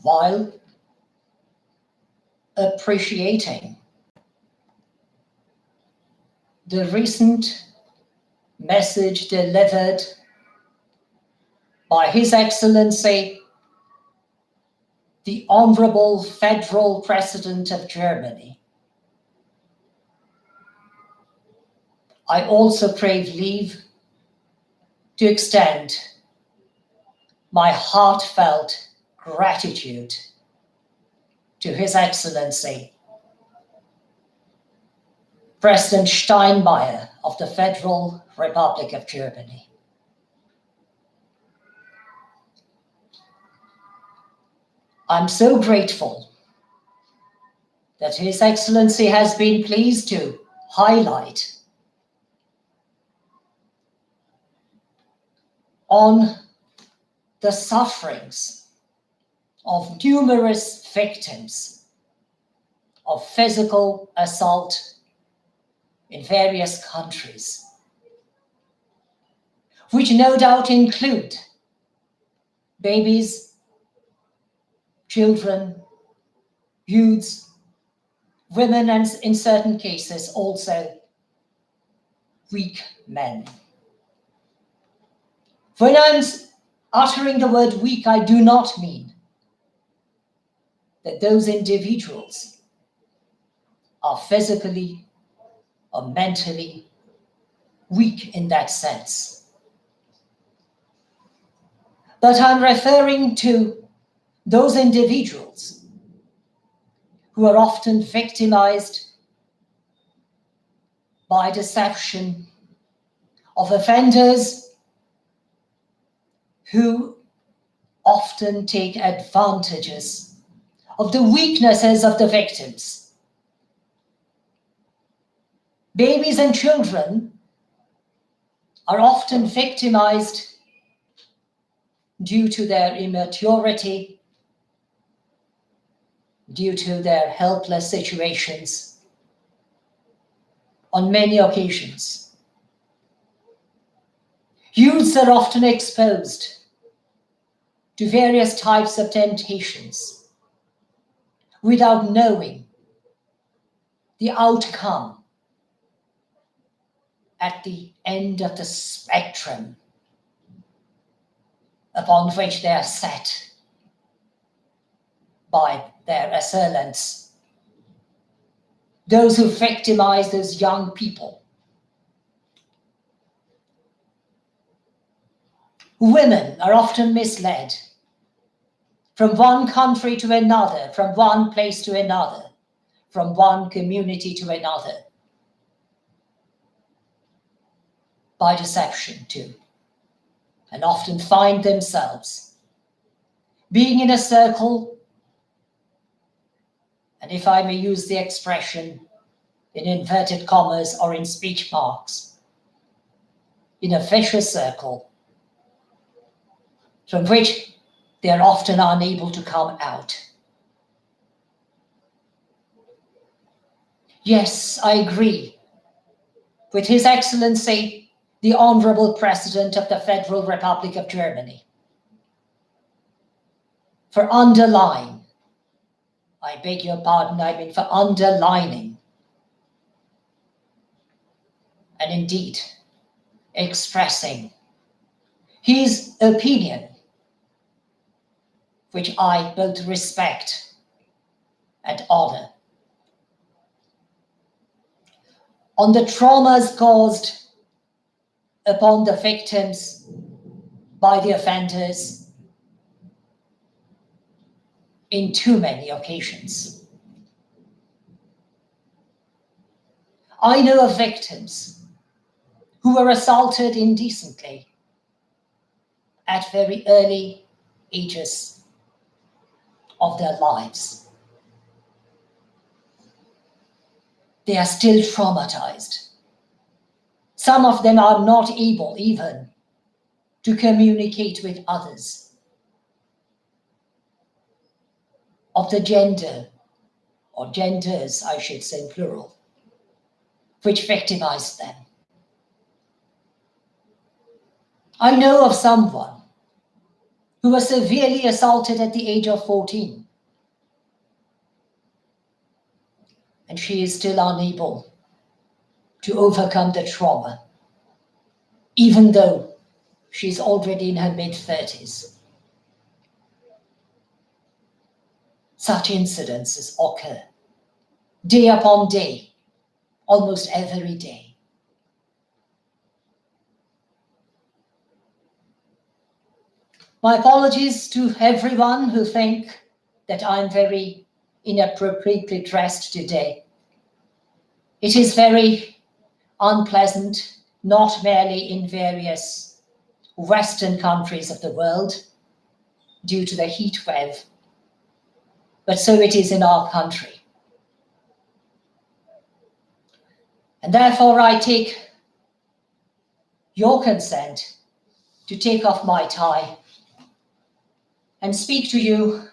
while appreciating the recent message delivered by His Excellency, the Honorable Federal President of Germany, I also crave leave to extend my heartfelt gratitude to His Excellency, President Steinmeier of the Federal Republic of Germany. I'm so grateful that His Excellency has been pleased to highlight on the sufferings of numerous victims of physical assault in various countries, which no doubt include babies, children, youths, women, and in certain cases also weak men. When I'm uttering the word weak, I do not mean that those individuals are physically or mentally weak in that sense. But I'm referring to those individuals who are often victimized by deception of offenders who often take advantages of the weaknesses of the victims. Babies and children are often victimized due to their immaturity, due to their helpless situations on many occasions. Youths are often exposed to various types of temptations without knowing the outcome at the end of the spectrum upon which they are set by their assailants, those who victimize those young people. Women are often misled from one country to another, from one place to another, from one community to another, by deception too, and often find themselves being in a circle, and if I may use the expression in inverted commas or in speech marks, in a vicious circle from which they are often unable to come out. Yes, I agree with His Excellency, the Honorable President of the Federal Republic of Germany, for underlining, I beg your pardon, I mean for underlining, and indeed expressing his opinion, which I both respect and honor, on the traumas caused upon the victims by the offenders in too many occasions. I know of victims who were assaulted indecently at very early ages of their lives. They are still traumatized. Some of them are not able even to communicate with others of the gender, or genders, I should say plural, which victimized them. I know of someone who was severely assaulted at the age of 14. And she is still unable to overcome the trauma, even though she's already in her mid-30s. Such incidences occur day upon day, almost every day. My apologies to everyone who think that I'm very inappropriately dressed today. It is very unpleasant, not merely in various Western countries of the world due to the heat wave, but so it is in our country. And therefore I take your consent to take off my tie and speak to you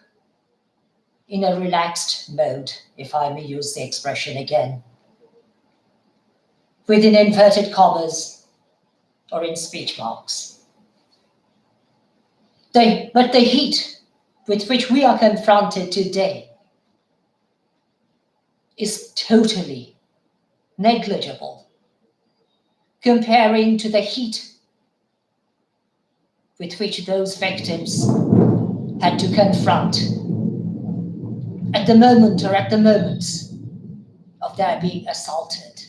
in a relaxed mode, if I may use the expression again, within inverted commas or in speech marks. But the heat with which we are confronted today is totally negligible comparing to the heat with which those victims had to confront at the moment or at the moments of their being assaulted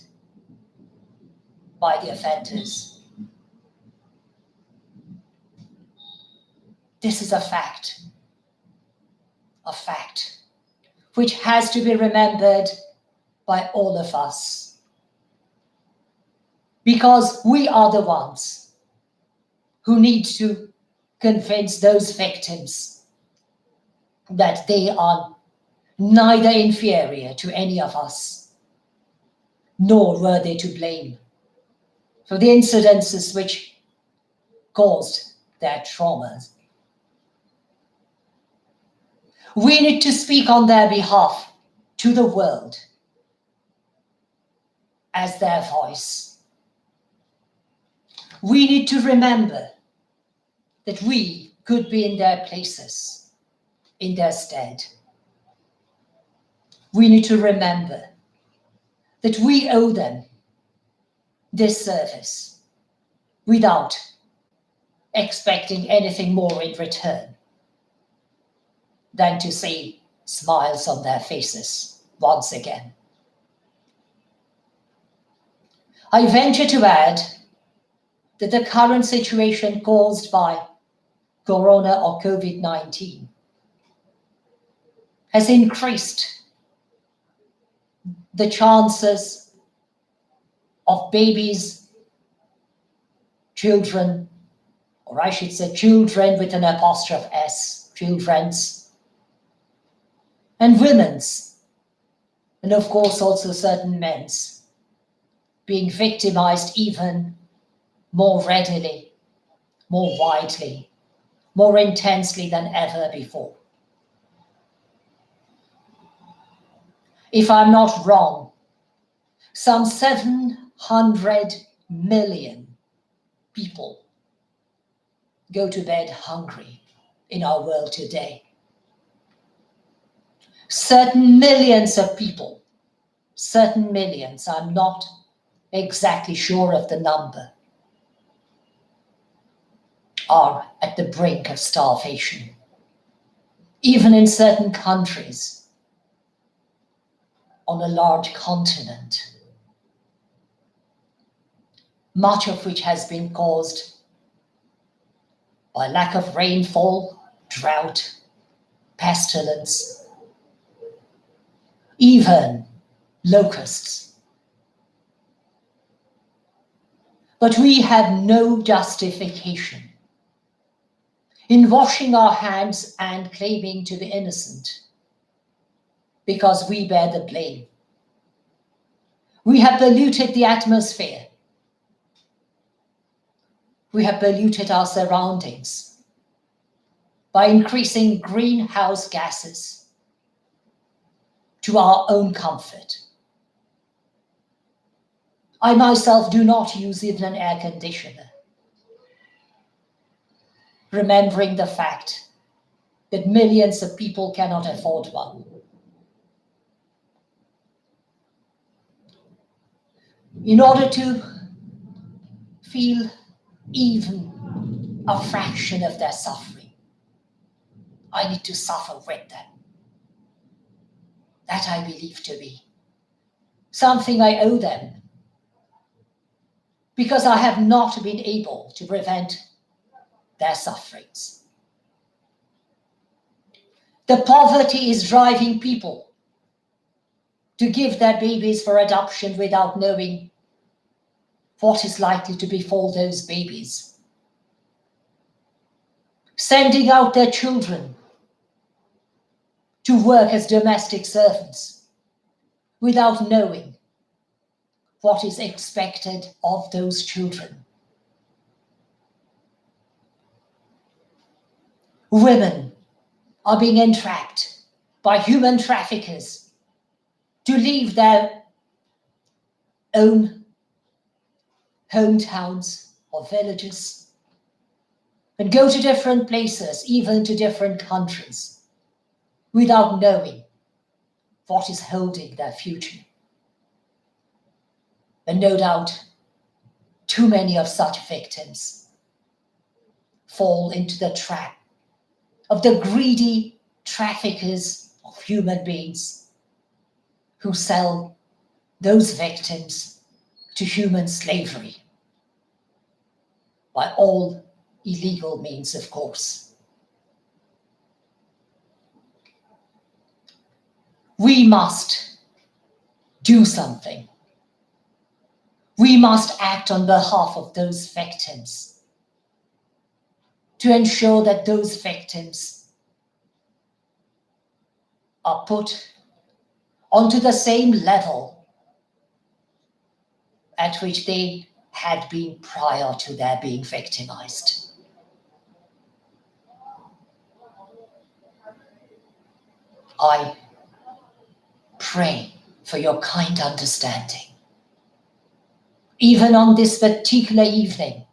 by the offenders. This is a fact which has to be remembered by all of us, because we are the ones who need to convince those victims that they are neither inferior to any of us, nor were they to blame for the incidences which caused their traumas. We need to speak on their behalf to the world as their voice. We need to remember that we could be in their places, in their stead. We need to remember that we owe them this service without expecting anything more in return than to see smiles on their faces once again. I venture to add that the current situation caused by Corona or COVID-19 has increased the chances of babies, children, or I should say children with an apostrophe S, children's, and women's, and of course also certain men's, being victimized even more readily, more widely, more intensely than ever before. If I'm not wrong, some 700 million people go to bed hungry in our world today. Certain millions of people, certain millions, I'm not exactly sure of the number, are at the brink of starvation, even in certain countries on a large continent, much of which has been caused by lack of rainfall, drought, pestilence, even locusts. But we have no justification in washing our hands and claiming to be innocent because we bear the blame. We have polluted the atmosphere. We have polluted our surroundings by increasing greenhouse gases to our own comfort. I myself do not use even an air conditioner. remembering the fact that millions of people cannot afford one. In order to feel even a fraction of their suffering, I need to suffer with them. That I believe to be something I owe them, because I have not been able to prevent their sufferings. The poverty is driving people to give their babies for adoption without knowing what is likely to befall those babies. Sending out their children to work as domestic servants without knowing what is expected of those children. Women are being entrapped by human traffickers to leave their own hometowns or villages and go to different places, even to different countries, without knowing what is holding their future. And no doubt, too many of such victims fall into the trap of the greedy traffickers of human beings who sell those victims to human slavery by all illegal means, of course. We must do something. We must act on behalf of those victims to ensure that those victims are put onto the same level at which they had been prior to their being victimized. I pray for your kind understanding, even on this particular evening.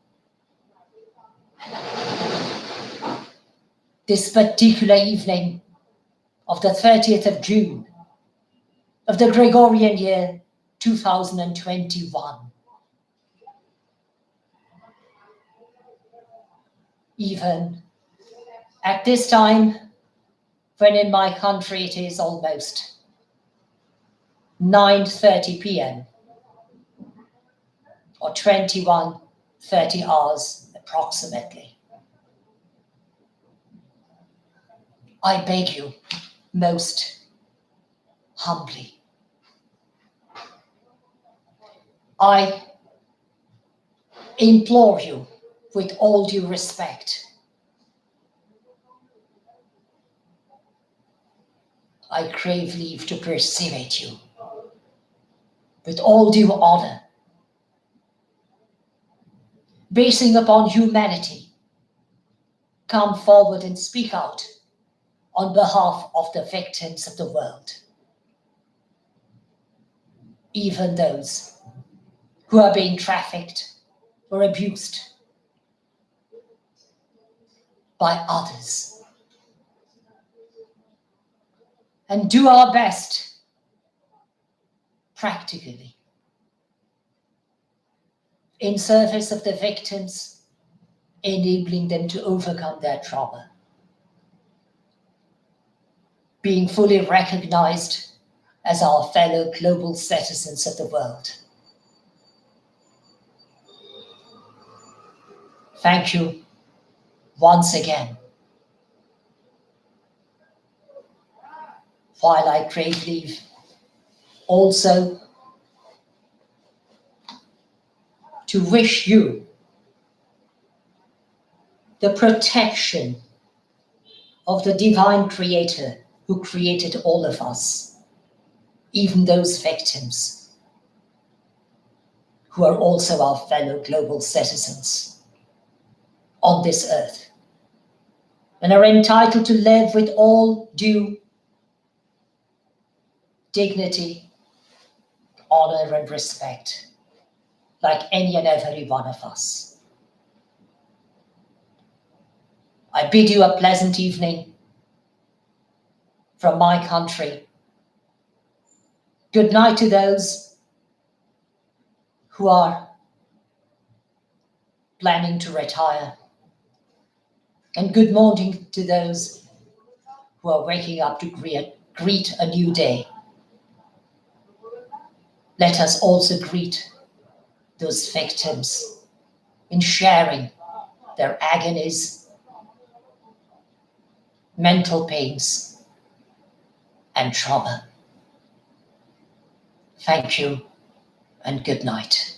This particular evening of the 30th of June of the Gregorian year 2021. Even at this time, when in my country it is almost 9:30 p.m. or 21:30 hours approximately. I beg you most humbly, I implore you with all due respect, I crave leave to persuade you with all due honor, basing upon humanity, come forward and speak out on behalf of the victims of the world, even those who are being trafficked or abused by others, and do our best practically in service of the victims, enabling them to overcome their trauma, being fully recognized as our fellow global citizens of the world. Thank you once again. While I crave leave also to wish you the protection of the divine creator who created all of us, even those victims who are also our fellow global citizens on this earth and are entitled to live with all due dignity, honor, and respect, like any and every one of us. I bid you a pleasant evening from my country. Good night to those who are planning to retire. And good morning to those who are waking up to greet a new day. Let us also greet those victims in sharing their agonies, mental pains, and trauma. Thank you and good night.